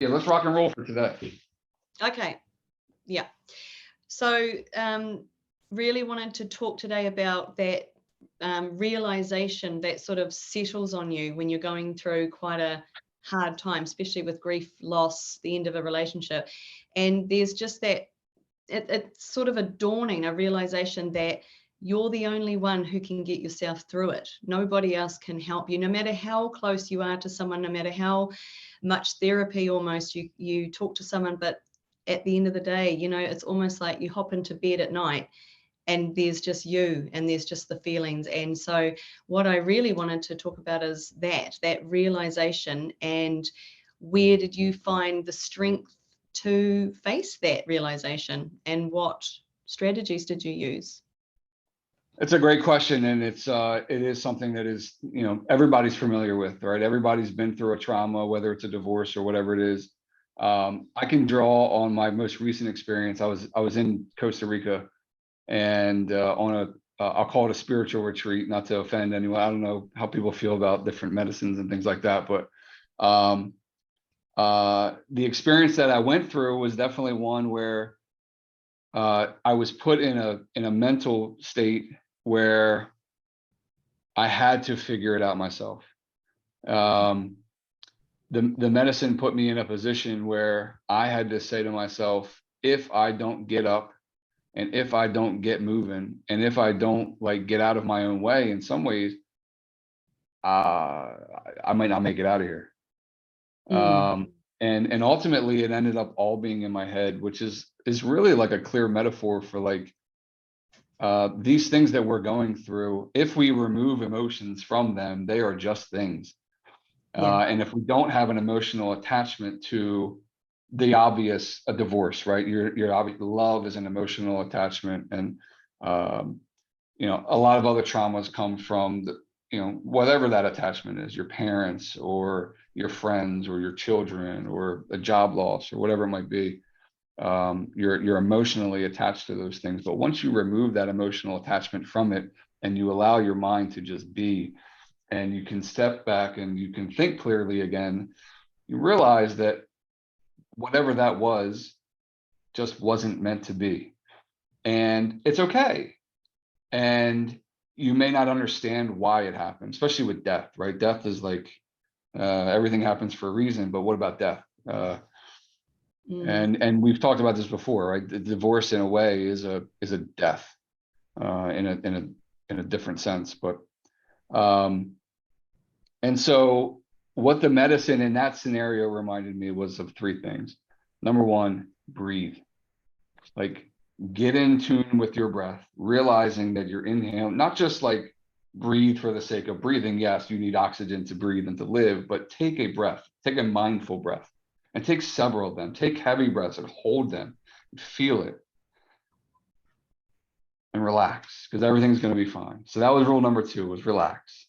Yeah, let's rock and roll for today. Okay. Yeah. So really wanted to talk today about that realization that sort of settles on you when you're going through quite a hard time, especially with grief, loss, the end of a relationship. And there's just that, it's sort of a dawning, a realization that you're the only one who can get yourself through it. Nobody else can help you, no matter how close you are to someone, no matter how much therapy almost you talk to someone. But at the end of the day, you know, it's almost like you hop into bed at night and there's just you and there's just the feelings. And so what I really wanted to talk about is that realization, and where did you find the strength to face that realization, and what strategies did you use? It's a great question, and it is something that is, everybody's familiar with, right? Everybody's been through a trauma, whether it's a divorce or whatever it is. I can draw on my most recent experience. I was in Costa Rica, and on I'll call it a spiritual retreat, not to offend anyone. I don't know how people feel about different medicines and things like that, but the experience that I went through was definitely one where I was put in a mental state where I had to figure it out myself. The medicine put me in a position where I had to say to myself, if I don't get up, and if I don't get moving, and if I don't get out of my own way in some ways, I might not make it out of here. And ultimately it ended up all being in my head, which is really like a clear metaphor for these things that we're going through. If we remove emotions from them, they are just things. And if we don't have an emotional attachment to the obvious, a divorce, right? Your obvious love is an emotional attachment, and a lot of other traumas come from whatever that attachment is, your parents or your friends or your children or a job loss or whatever it might be. You're emotionally attached to those things. But once you remove that emotional attachment from it and you allow your mind to just be, and you can step back and you can think clearly again, you realize that whatever that was just wasn't meant to be. And it's okay. And you may not understand why it happened, especially with death, right? Death is everything happens for a reason, but what about death? And we've talked about this before, right? The divorce in a way is a death in a different sense. But and so what the medicine in that scenario reminded me was of three things. Number one, breathe. Get in tune with your breath, realizing that you're inhaling, not just breathe for the sake of breathing. Yes, you need oxygen to breathe and to live, but take a breath, take a mindful breath, and take several of them. Take heavy breaths and hold them and feel it and relax, because everything's going to be fine. So that was rule number two, was relax.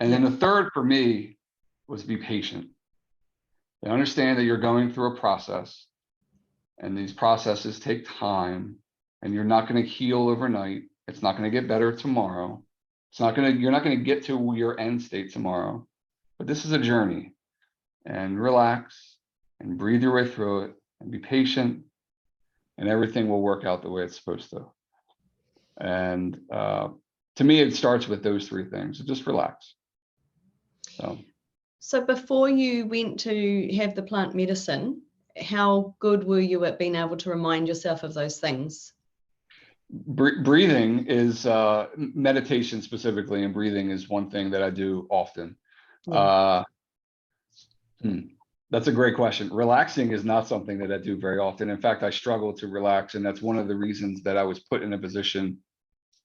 And then the third for me was be patient. And understand that you're going through a process, and these processes take time, and you're not going to heal overnight. It's not going to get better tomorrow. You're not going to get to your end state tomorrow, but this is a journey. And relax and breathe your way through it and be patient, and everything will work out the way it's supposed to. And to me, it starts with those three things. So just relax. So before you went to have the plant medicine, how good were you at being able to remind yourself of those things? Breathing is meditation specifically, and breathing is one thing that I do often. That's a great question. Relaxing is not something that I do very often. In fact, I struggle to relax, and that's one of the reasons that I was put in a position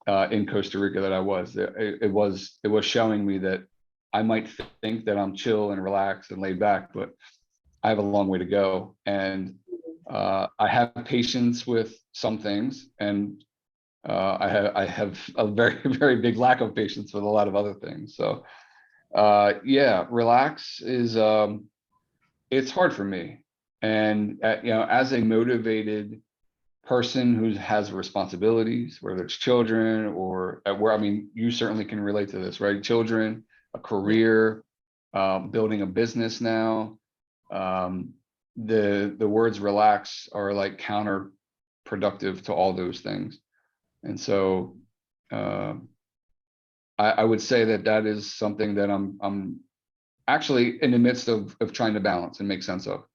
in Costa Rica that I was. It was showing me that I might think that I'm chill and relaxed and laid back, but I have a long way to go. And I have patience with some things, and I have a very, very big lack of patience with a lot of other things. So relax is it's hard for me. And as a motivated person who has responsibilities, whether it's children or you certainly can relate to this, right? Children, a career, building a business now, the words relax are like counterproductive to all those things. And so I would say that is something that I'm actually in the midst of trying to balance and make sense of.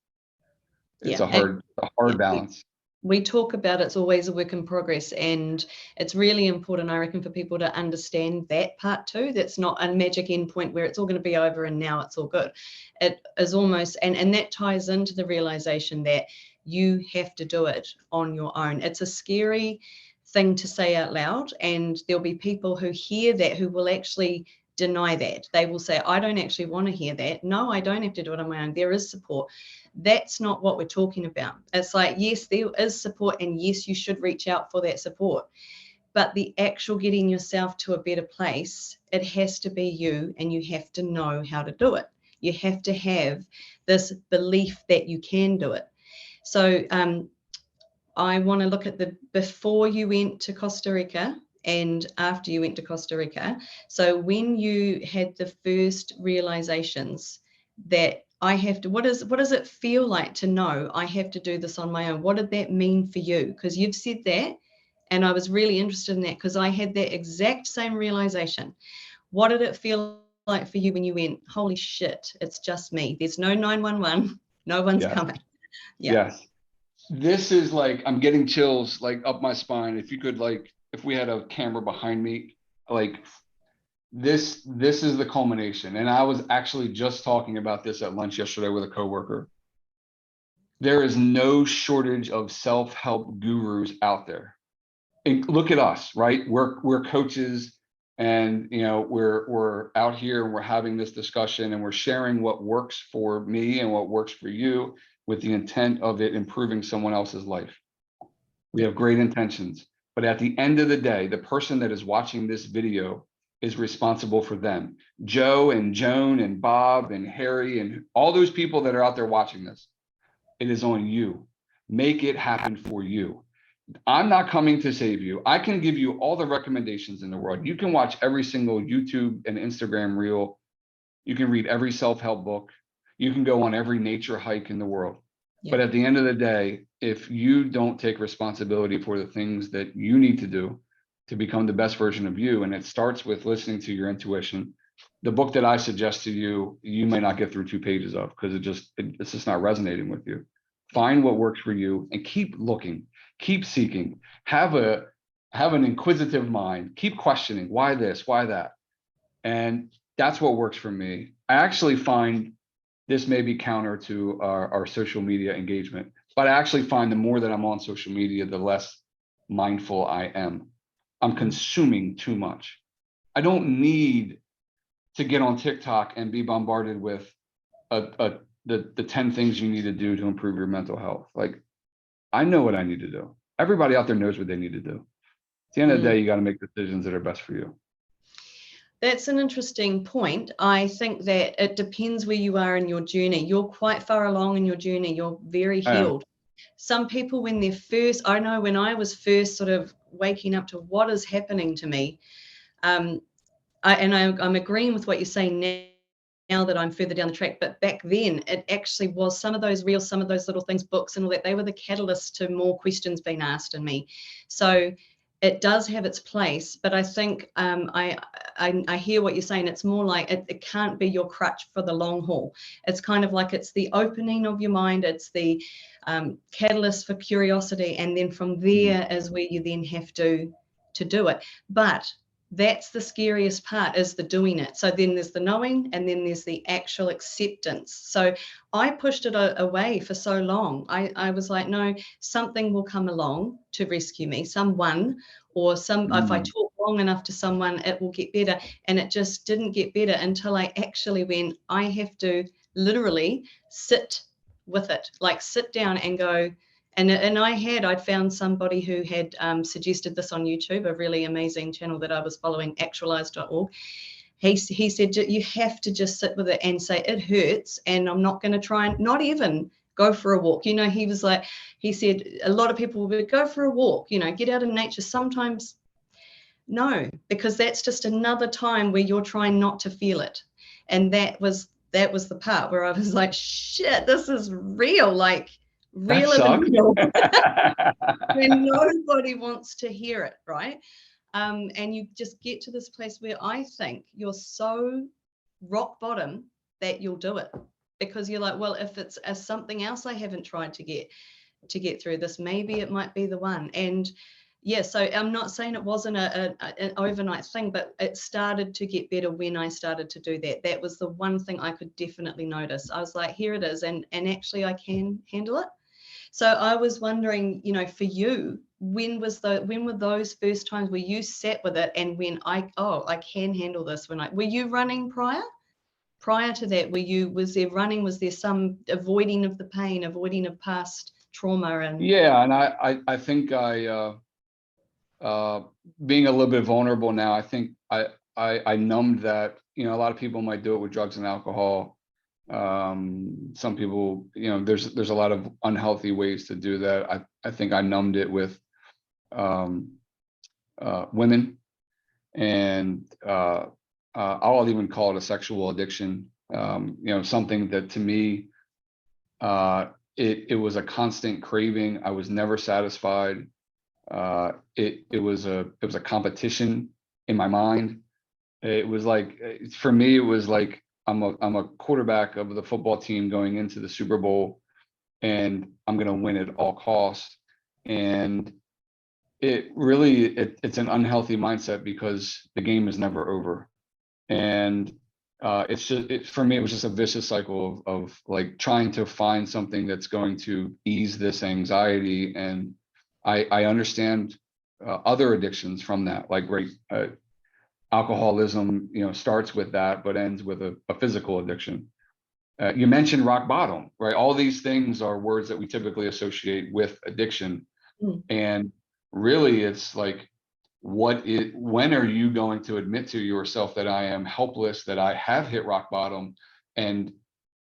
It's Yeah. a hard balance. We talk about it's always a work in progress, and it's really important, I reckon, for people to understand that part too. That's not a magic endpoint where it's all going to be over and now it's all good. It is almost, and that ties into the realization that you have to do it on your own. It's a scary thing to say out loud, and there'll be people who hear that who will actually deny that. They will say, I don't actually want to hear that. No, I don't have to do it on my own. There is support. That's not what we're talking about. It's like, yes, there is support, and yes, you should reach out for that support. But the actual getting yourself to a better place, it has to be you, and you have to know how to do it. You have to have this belief that you can do it. So I want to look at the before you went to Costa Rica and after you went to Costa Rica. So when you had the first realizations that I have to, what does it feel like to know I have to do this on my own? What did that mean for you? Because you've said that, and I was really interested in that because I had that exact same realization. What did it feel like for you when you went, holy shit, it's just me. There's no 911. No one's coming. Yeah. Yes. This is like, I'm getting chills like up my spine. If you could, like, if we had a camera behind me, like this is the culmination. And I was actually just talking about this at lunch yesterday with a coworker. There is no shortage of self-help gurus out there. And look at us, right? We're coaches, and we're out here and we're having this discussion and we're sharing what works for me and what works for you, with the intent of it improving someone else's life. We have great intentions, but at the end of the day, the person that is watching this video is responsible for them. Joe and Joan and Bob and Harry and all those people that are out there watching this, it is on you. Make it happen for you. I'm not coming to save you. I can give you all the recommendations in the world. You can watch every single YouTube and Instagram reel. You can read every self-help book. You can go on every nature hike in the world. Yeah. But at the end of the day, if you don't take responsibility for the things that you need to do to become the best version of you, and it starts with listening to your intuition, the book that I suggest to you, you may not get through 2 pages of, because it's just not resonating with you. Find what works for you and keep looking, keep seeking, have an inquisitive mind, keep questioning, why this, why that? And that's what works for me. I actually find this may be counter to our social media engagement, but I actually find the more that I'm on social media, the less mindful I am. I'm consuming too much. I don't need to get on TikTok and be bombarded with the 10 things you need to do to improve your mental health. Like, I know what I need to do. Everybody out there knows what they need to do. At the end of the day, you got to make decisions that are best for you. That's an interesting point. I think that it depends where you are in your journey. You're quite far along in your journey. You're very healed. Some people, when they're first, I know when I was first sort of waking up to what is happening to me, I'm agreeing with what you're saying now that I'm further down the track, but back then it actually was some of those reels, some of those little things, books and all that, they were the catalyst to more questions being asked in me. So it does have its place, but I think I hear what you're saying. It's more like it can't be your crutch for the long haul. It's kind of like it's the opening of your mind. It's the catalyst for curiosity. And then from there is where you then have to do it. But that's the scariest part, is the doing it. So then there's the knowing, and then there's the actual acceptance. So I pushed it away for so long. I was like, no, something will come along to rescue me, someone, or if I talk long enough to someone, it will get better. And it just didn't get better until I actually went, I have to literally sit with it, like sit down and go. And I'd found somebody who had suggested this on YouTube, a really amazing channel that I was following, actualize.org. He said, you have to just sit with it and say, it hurts, and I'm not going to try and not even go for a walk. He said, a lot of people would go for a walk, get out in nature. Sometimes, no, because that's just another time where you're trying not to feel it. And that was that was the part where I was like, shit, this is real, like That realer than sucks. real. When nobody wants to hear it, right? And you just get to this place where I think you're so rock bottom that you'll do it, because you're like, well, if it's something else I haven't tried to get through this, maybe it might be the one. And yeah, so I'm not saying it wasn't an overnight thing, but it started to get better when I started to do that. That was the one thing I could definitely notice. I was like, here it is, and actually I can handle it. So I was wondering, for you, when were those first times where you sat with it and when I can handle this? Were you running prior to that? Was there running? Was there some avoiding of the pain, avoiding of past trauma? And Yeah, and I think being a little bit vulnerable now, I think I numbed that. A lot of people might do it with drugs and alcohol. Some people, there's a lot of unhealthy ways to do that. I think I numbed it with women, and I'll even call it a sexual addiction. Something that to me, it was a constant craving. I was never satisfied. It was a competition in my mind. It was like, for me, it was like I'm a quarterback of the football team going into the Super Bowl, and I'm going to win at all costs. And it's an unhealthy mindset, because the game is never over. And for me, it was just a vicious cycle of like trying to find something that's going to ease this anxiety. And I understand other addictions from that, like alcoholism, starts with that, but ends with a physical addiction. You mentioned rock bottom, right? All these things are words that we typically associate with addiction. And really, it's like, when are you going to admit to yourself that I am helpless, that I have hit rock bottom, and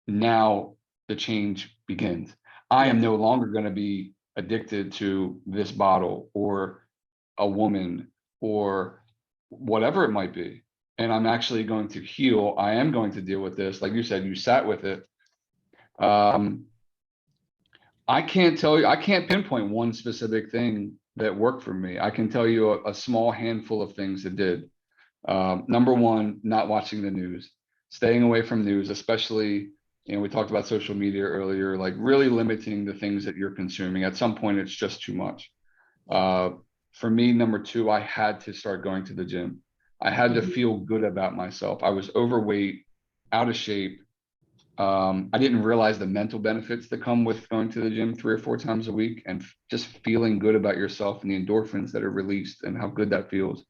now the change begins? I am no longer going to be addicted to this bottle or a woman or whatever it might be. And I'm actually going to heal. I am going to deal with this. Like you said, you sat with it. I can't pinpoint one specific thing that worked for me. I can tell you a small handful of things that did. Number one, not watching the news, staying away from news, especially, we talked about social media earlier, like really limiting the things that you're consuming. At some point, it's just too much. For me, number two, I had to start going to the gym. I had to feel good about myself. I was overweight, out of shape. I didn't realize the mental benefits that come with going to the gym 3 or 4 times a week, and just feeling good about yourself, and the endorphins that are released, and how good that feels.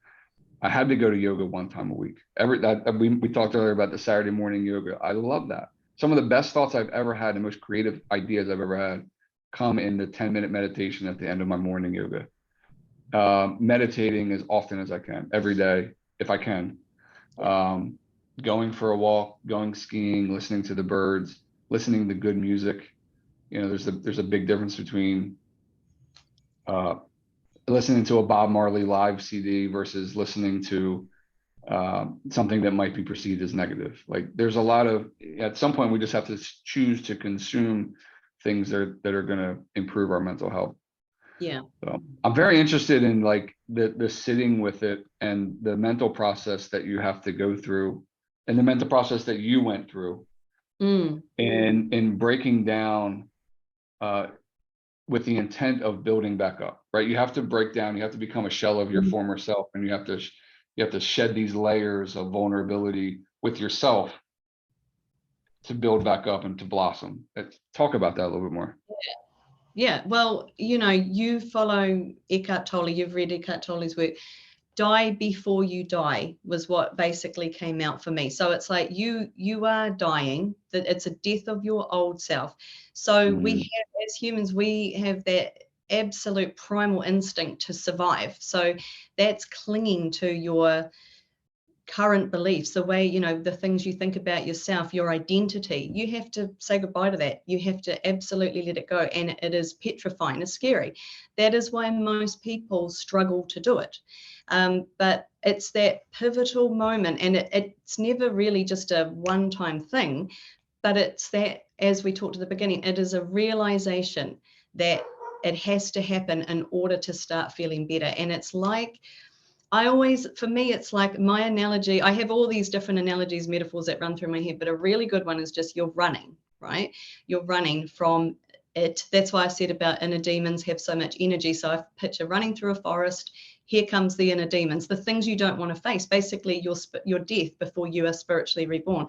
I had to go to yoga 1 time a week. We talked earlier about the Saturday morning yoga. I love that. Some of the best thoughts I've ever had, the most creative ideas I've ever had, come in the 10-minute meditation at the end of my morning yoga. Meditating as often as I can, every day, if I can. Going for a walk, going skiing, listening to the birds, listening to good music. There's a big difference between listening to a Bob Marley live CD versus listening to something that might be perceived as negative. Like, there's a lot of, at some point, we just have to choose to consume things that are going to improve our mental health. Yeah. So I'm very interested in like the sitting with it, and the mental process that you have to go through, and the mental process that you went through, and in breaking down with the intent of building back up, right? You have to break down, you have to become a shell of your former self, and you have to shed these layers of vulnerability with yourself to build back up and to blossom. Talk about that a little bit more. Yeah. Well, you follow Eckhart Tolle, you've read Eckhart Tolle's work. Die before you die was what basically came out for me. So it's like you are dying, that it's a death of your old self. So we have, as humans, we have that absolute primal instinct to survive. So that's clinging to your current beliefs, the way, you know, the things you think about yourself, your identity, you have to say goodbye to that. You have to absolutely let it go. And it is petrifying, it's scary. That is why most people struggle to do it. But it's that pivotal moment, and it's never really just a one-time thing, but it's that, as we talked at the beginning, it is a realization that it has to happen in order to start feeling better. And it's like, for me, it's like my analogy. I have all these different analogies, metaphors that run through my head, but a really good one is just you're running, right? You're running from it. That's why I said about inner demons have so much energy. So I picture running through a forest. Here comes the inner demons, the things you don't want to face, basically your death before you are spiritually reborn.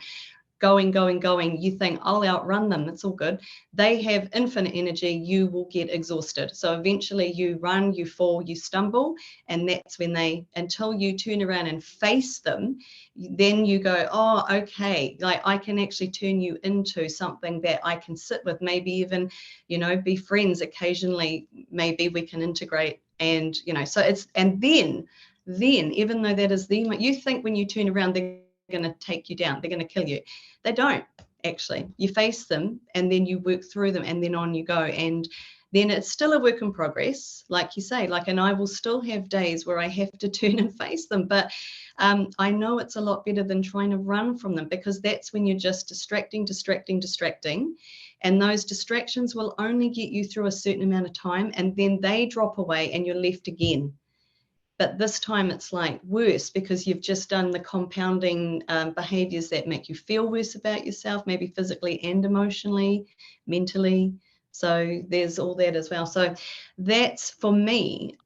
Going, you think, I'll outrun them, it's all good. They have infinite energy, you will get exhausted. So eventually you run, you fall, you stumble, and that's when until you turn around and face them, then you go, oh, okay, like I can actually turn you into something that I can sit with, maybe even, you know, be friends occasionally, maybe we can integrate. And, you know, so it's, and then even though that is you think when you turn around, they're going to take you down, they're going to kill you. They don't actually. You face them and then you work through them, and then on you go. And then it's still a work in progress, like you say, and I will still have days where I have to turn and face them, but I know it's a lot better than trying to run from them, because that's when you're just distracting, and those distractions will only get you through a certain amount of time, and then they drop away and you're left again. But this time it's like worse, because you've just done the compounding behaviors that make you feel worse about yourself, maybe physically and emotionally, mentally. So there's all that as well. So that's, for me,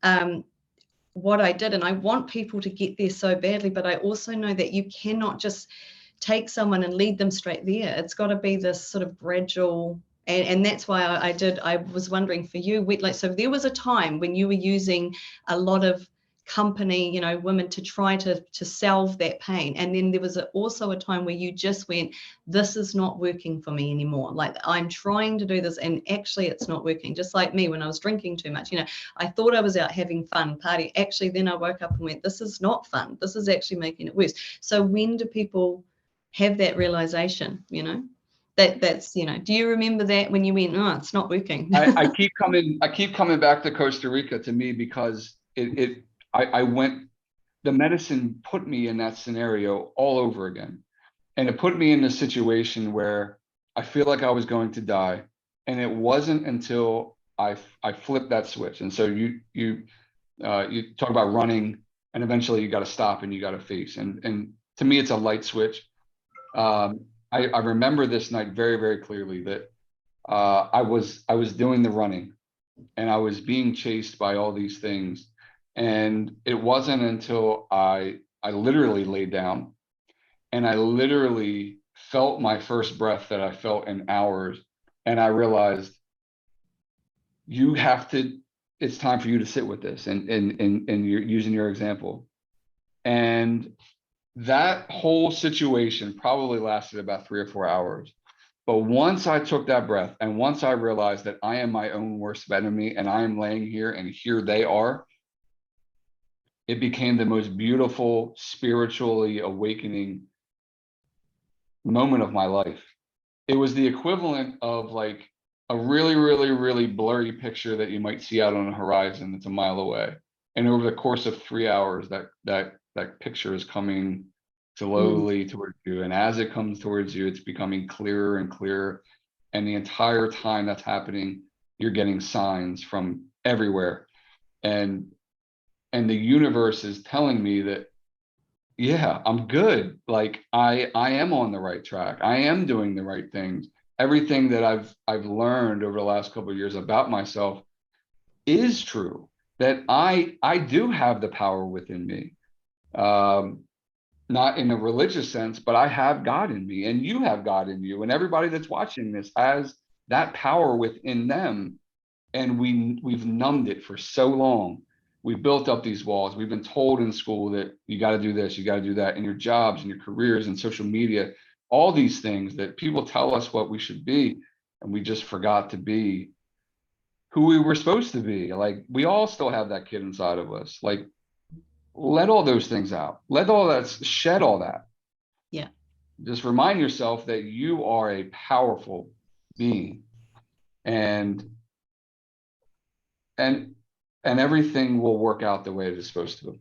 what I did. And I want people to get there so badly, but I also know that you cannot just take someone and lead them straight there. It's got to be this sort of gradual. And that's why I was wondering for you, so there was a time when you were using a lot of company, you know, women to try to salve that pain, and then there was also a time where you just went, this is not working for me anymore, like I'm trying to do this and actually it's not working. Just like me when I was drinking too much, you know, I thought I was out having fun party, actually then I woke up and went, this is not fun, this is actually making it worse. So when do people have that realization, you know? That's, you know, do you remember that when you went, oh, it's not working? I keep coming back to Costa Rica, to me, because I went, the medicine put me in that scenario all over again. And it put me in a situation where I feel like I was going to die. And it wasn't until I flipped that switch. And so you talk about running, and eventually you got to stop and you got to face. And to me, it's a light switch. I remember this night very, very clearly, that I was doing the running and I was being chased by all these things. And it wasn't until I literally laid down and I literally felt my first breath that I felt in hours. And I realized it's time for you to sit with this, and you're using your example. And that whole situation probably lasted about 3 or 4 hours. But once I took that breath and once I realized that I am my own worst enemy and I am laying here and here they are, it became the most beautiful, spiritually awakening moment of my life. It was the equivalent of like a really, really, really blurry picture that you might see out on a horizon that's a mile away. And over the course of 3 hours, that picture is coming slowly towards you. And as it comes towards you, it's becoming clearer and clearer. And the entire time that's happening, you're getting signs from everywhere. And the universe is telling me that, yeah, I'm good. Like I am on the right track. I am doing the right things. Everything that I've learned over the last couple of years about myself is true. That I do have the power within me. Not in a religious sense, but I have God in me, and you have God in you, and everybody that's watching this has that power within them. And we've numbed it for so long. We've built up these walls. We've been told in school that you got to do this, you got to do that, in your jobs and your careers and social media, all these things that people tell us what we should be, and we just forgot to be who we were supposed to be. Like we all still have that kid inside of us. Like let all those things out. Let all that, shed all that. Yeah. Just remind yourself that you are a powerful being, and and everything will work out the way it is supposed to.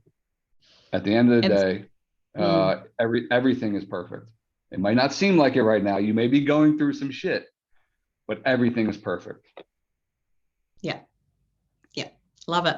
At the end of the Abs- day, mm, everything is perfect. It might not seem like it right now. You may be going through some shit, but everything is perfect. yeah. Yeah. Love it.